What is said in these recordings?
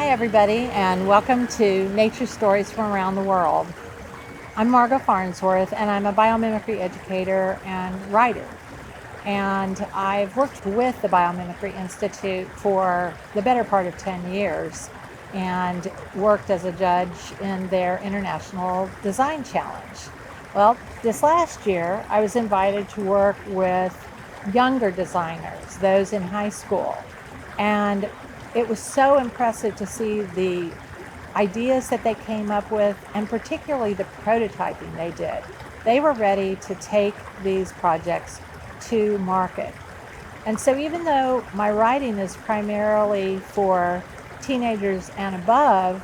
Hi everybody, and welcome to Nature Stories from Around the World. I'm Margo Farnsworth, and I'm a biomimicry educator and writer. And I've worked with the Biomimicry Institute for the better part of 10 years and worked as a judge in their International Design Challenge. Well, this last year I was invited to work with younger designers, those in high school. And it was so impressive to see the ideas that they came up with, and particularly the prototyping they did. They were ready to take these projects to market. And so even though my writing is primarily for teenagers and above,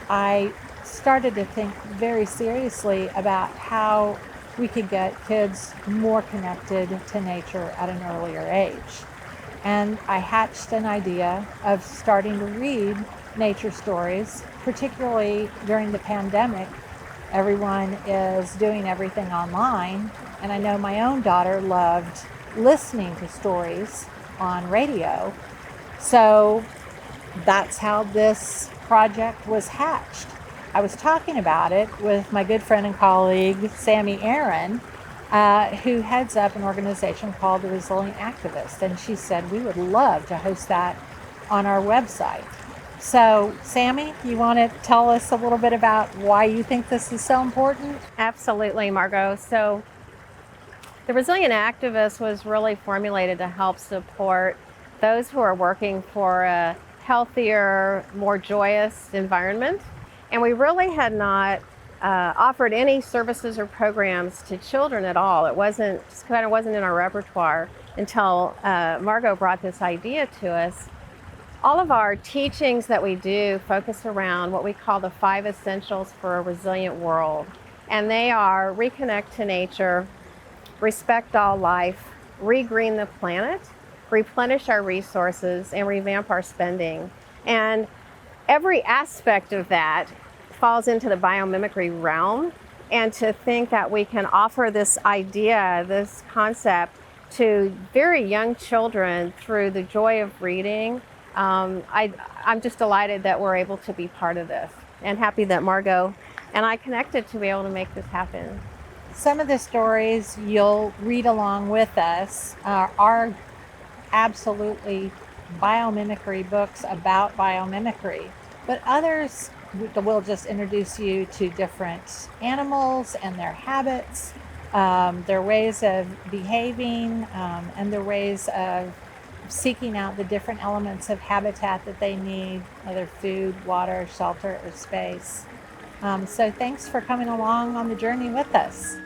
I started to think very seriously about how we could get kids more connected to nature at an earlier age. And I hatched an idea of starting to read nature stories, particularly during the pandemic. Everyone is doing everything online, and I know my own daughter loved listening to stories on radio. So that's how this project was hatched. I was talking about it with my good friend and colleague, Sami, who heads up an organization called the Resilient Activist. And she said, we would love to host that on our website. So, Sami, you want to tell us a little bit about why you think this is so important? Absolutely, Margo. So the Resilient Activist was really formulated to help support those who are working for a healthier, more joyous environment. And we really had not offered any services or programs to children at all. It just kind of wasn't in our repertoire until Margo brought this idea to us. All of our teachings that we do focus around what we call the 5 essentials for a resilient world. And they are reconnect to nature, respect all life, regreen the planet, replenish our resources, and revamp our spending. And every aspect of that falls into the biomimicry realm. And to think that we can offer this idea, this concept, to very young children through the joy of reading, I'm just delighted that we're able to be part of this, and happy that Margo and I connected to be able to make this happen. Some of the stories you'll read along with us are absolutely biomimicry books about biomimicry, but others will just introduce you to different animals and their habits, their ways of behaving, and their ways of seeking out the different elements of habitat that they need, whether food, water, shelter, or space. So thanks for coming along on the journey with us.